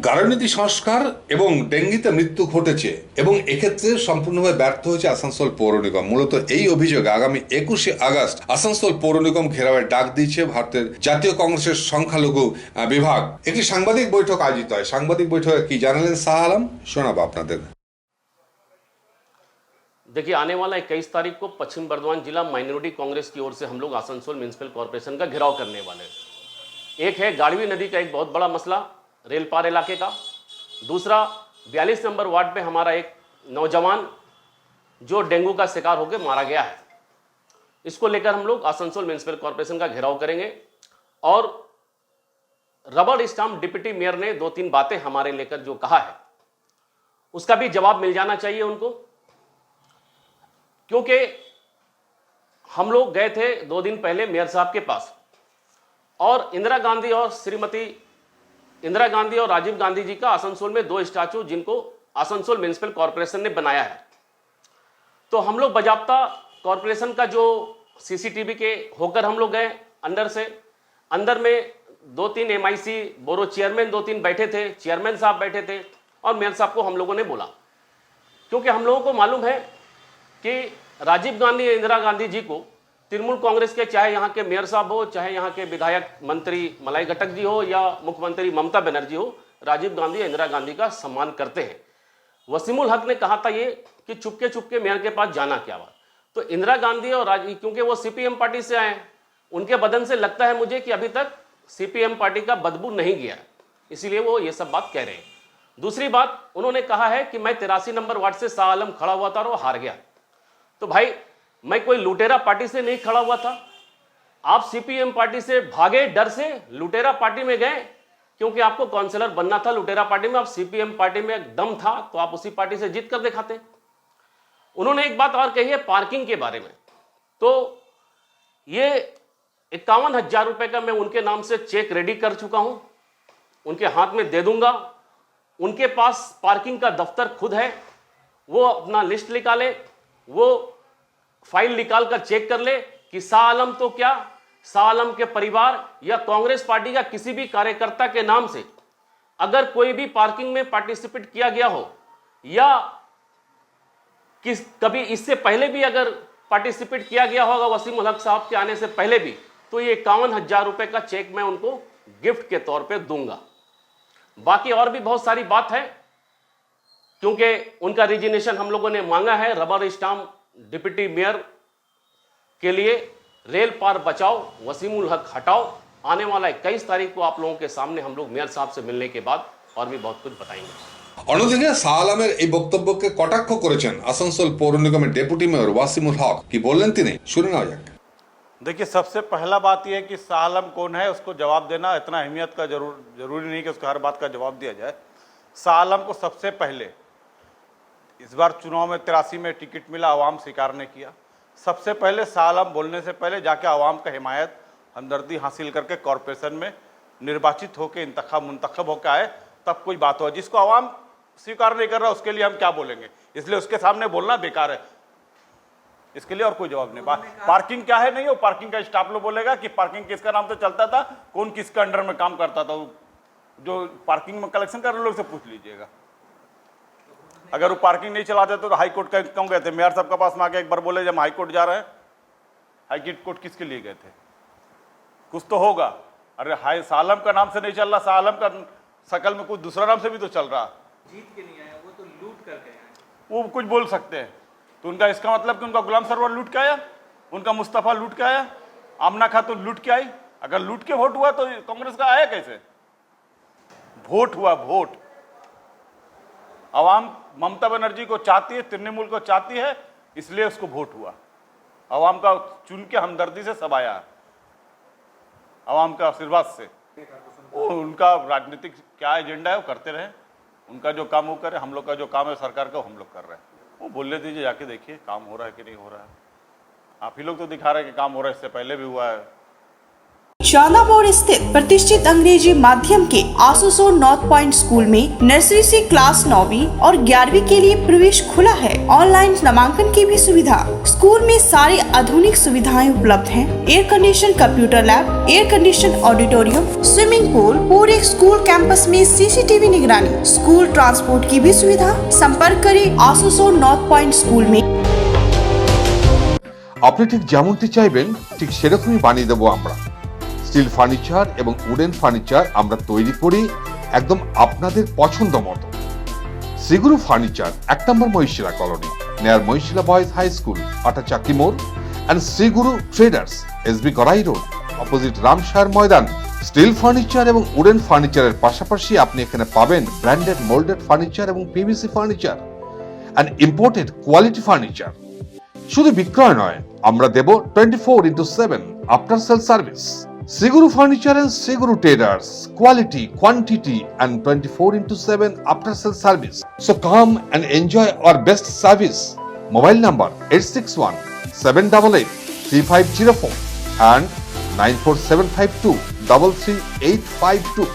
গাড়নীতি সংস্কার এবং ডেঙ্গিতে মৃত্যু ঘটেছে এবং এক্ষেত্রে সম্পূর্ণভাবে ব্যর্থ হয়েছে আসানসোল পৌর নিগম। মূলত এই অভিযোগে আগামী 21শে আগস্ট আসানসোল পৌর নিগম ঘেরাওয়ের ডাক দিয়েছে ভারতের জাতীয় কংগ্রেসের সংখ্যালঘু বিভাগ। একটি সাংবাদিক বৈঠক আয়োজিত হয়। সাংবাদিক বৈঠকে কি জানালেন শাহ আলম, শোনাবো আপনাদের। देखिए, आने वाला 21 तारीख को पश्चिम बर्धमान जिला माइनॉरिटी कांग्रेस की ओर से हम लोग आसनसोल म्युनिसिपल कॉर्पोरेशन का घेराव करने वाले हैं। एक है गाड़वी नदी का एक बहुत बड़ा मसला रेल पार इलाके का। दूसरा 42 नंबर वार्ड पे हमारा एक नौजवान जो डेंगू का शिकार होकर मारा गया है, इसको लेकर हम लोग आसनसोल म्युनिसिपल कॉर्पोरेशन का घेराव करेंगे। और रबर स्टाम्प डिप्टी मेयर ने 2-3 बातें हमारे लेकर जो कहा है उसका भी जवाब मिल जाना चाहिए उनको, क्योंकि हम लोग गए थे 2 दिन पहले मेयर साहब के पास और इंदिरा गांधी और श्रीमती इंदिरा गांधी और राजीव गांधी जी का आसनसोल में 2 स्टैचू जिनको आसनसोल म्युनिसिपल कॉर्पोरेशन ने बनाया है, तो हम लोग बजाब्ता कॉर्पोरेशन का जो सीसीटीवी के होकर हम लोग गए अंदर से। अंदर में 2-3 एमआईसी बोरो चेयरमैन 2-3 बैठे थे, चेयरमैन साहब बैठे थे और मेयर साहब को हम लोगों ने बोला, क्योंकि हम लोगों को मालूम है कि राजीव गांधी इंदिरा गांधी जी को तृणमूल कांग्रेस के चाहे यहाँ के मेयर साहब हो, चाहे यहाँ के विधायक मंत्री मलाई घटक जी हो या मुख्यमंत्री ममता बनर्जी हो, राजीव गांधी इंदिरा गांधी का सम्मान करते हैं। वसीमुल हक ने कहा था ये कि चुपके चुपके मेयर के पास जाना क्या बात। तो इंदिरा गांधी और राजीव, क्योंकि वो सीपीएम पार्टी से आए हैं, उनके बदन से लगता है मुझे कि अभी तक सीपीएम पार्टी का बदबू नहीं गया, इसीलिए वो ये सब बात कह रहे हैं। दूसरी बात, उन्होंने कहा है कि मैं 83 नंबर वार्ड से शाह आलम खड़ा हुआ था और वो हार गया। तो भाई, मैं कोई लुटेरा पार्टी से नहीं खड़ा हुआ था। आप सीपीएम पार्टी से भागे डर से, लुटेरा पार्टी में गए क्योंकि आपको काउंसलर बनना था लुटेरा पार्टी में। आप सीपीएम पार्टी में दम था तो आप उसी पार्टी से जीत कर दिखाते। उन्होंने एक बात और कही है पार्किंग के बारे में, तो ये 51,000 रुपए का मैं उनके नाम से चेक रेडी कर चुका हूं, उनके हाथ में दे दूंगा। उनके पास पार्किंग का दफ्तर खुद है, वो अपना लिस्ट निकाले, वो फाइल निकाल कर चेक कर ले कि शाह आलम तो क्या, शाह आलम के परिवार या कांग्रेस पार्टी का किसी भी कार्यकर्ता के नाम से अगर कोई भी पार्किंग में पार्टिसिपेट किया गया हो या कभी इससे पहले भी अगर पार्टिसिपेट किया गया होगा वसीमुल हक साहब के आने से पहले भी, तो ये 51,000 रुपए का चेक मैं उनको गिफ्ट के तौर पे दूंगा। बाकी और भी बहुत सारी बात है, क्योंकि उनका रिजिग्नेशन हम लोगों ने मांगा है। रबर स्टाम्प डिप्टी मेयर के लिए रेल पार बचाओ, वसीमुल हक हटाओ। आने वाला 21 तारीख को आप लोगों के सामने हम लोग मेयर साहब से मिलने के बाद और भी बहुत कुछ बताएंगे। অন্যদিকে শাহ আলমের এই বক্তব্যকে কটাক্ষ করেছেন আসানসোল পৌর নিগমের ডেপুটি মেয়র ওয়াসিমুল হক। কি বললেন তিনি, শুনে নেওয়া যাক। देखिए, सबसे पहला बात यह है कि शाह आलम कौन है उसको जवाब देना इतना अहमियत का जरूरी नहीं कि उसको हर बात का जवाब दिया जाए। शाह आलम को सबसे पहले इस बार चुनाव में 83 में टिकट मिला, आवाम स्वीकार ने किया। सबसे पहले शाह आलम बोलने से पहले जाके आवाम का हिमायत हमदर्दी हासिल करके कॉरपोरेशन में निर्वाचित होकर मुंतखब होकर आए, तब कोई बात हो। जिसको आवाम स्वीकार नहीं कर रहा उसके लिए हम क्या बोलेंगे, इसलिए उसके सामने बोलना बेकार है। इसके लिए और कोई जवाब नहीं। पार्किंग क्या है, नहीं हो पार्किंग का स्टाफ लोग बोलेगा कि पार्किंग किसका नाम से चलता था, कौन किसके अंडर में काम करता था, जो पार्किंग में कलेक्शन कर रहे लोग से पूछ लीजिएगा। अगर वो पार्किंग नहीं चलाते तो हाई कोर्ट का क्यों गए थे? मेयर साहब के पास में आके एक बार बोले जब हाई कोर्ट जा रहे हैं, हाई कोर्ट किसके लिए गए थे? कुछ तो होगा। अरे हाई शाह आलम का नाम से नहीं चल रहा, शाह आलम का शकल में कुछ दूसरा नाम से भी तो चल रहा। जीत के नहीं आया, वो तो लूट करके आया। वो कुछ बोल सकते हैं, तो उनका इसका मतलब कि उनका गुलाम सरवर लूट के आया, उनका मुस्तफ़ा लूट के आया, आमना खातून लूट के आई। अगर लूट के वोट हुआ तो कांग्रेस का आया कैसे? वोट हुआ, वोट। आवाम ममता बनर्जी को चाहती है, तृणमूल को चाहती है, इसलिए उसको वोट हुआ। आवाम का चुन के हमदर्दी से सब आया, आवाम का आशीर्वाद से। वो उनका राजनीतिक क्या एजेंडा है वो करते रहे, उनका जो काम वो करे। हम लोग का जो काम है सरकार का हम लोग कर रहे हैं। वो बोलने दीजिए, जाके देखिए काम हो रहा है कि नहीं हो रहा है। आप ही लोग तो दिखा रहे हैं कि काम हो रहा है, इससे पहले भी हुआ है। चांदामोड़ स्थित प्रतिष्ठित अंग्रेजी माध्यम के आसुसो नॉर्थ पॉइंट स्कूल में नर्सरी से क्लास 9वीं और 11वीं के लिए प्रवेश खुला है। ऑनलाइन नामांकन की भी सुविधा। स्कूल में सारी आधुनिक सुविधाएं उपलब्ध हैं। Air condition computer lab, air condition auditorium, swimming pool, पूरे स्कूल कैंपस में सीसीटीवी निगरानी, स्कूल ट्रांसपोर्ट की भी सुविधा। संपर्क करें आसुसो नॉर्थ पॉइंट स्कूल में। আপনি ঠিক যেমনটি চাইবেন ঠিক সেরকমই বানিয়ে দেবো আমরা। স্টিল ফার্নিচার এবং উডেন ফার্নিচার আমরা তৈরি করি একদম আপনাদের পছন্দ মতো। শ্রীগুরু ফার্নিচার 1 নম্বর Mahishila colony, near Mahishila boys high school, Atachaki মোড়, and Shriguru traders, SB Gorai road, opposite Ramshar ময়দান। স্টিল ফার্নিচার এবং উডেন ফার্নিচারের পাশাপাশি আপনি এখানে পাবেন ব্র্যান্ডেড মোল্ডেড ফার্নিচার এবং PVC furniture and imported quality furniture. শুধু বিক্রয় নয়, আমরা দেব 24/7 after sale service. Shriguru furniture and Shriguru traders, quality, quantity and 24/7 after sale service. So come and enjoy our best service. Mobile number 8617883504 and 94752 33852।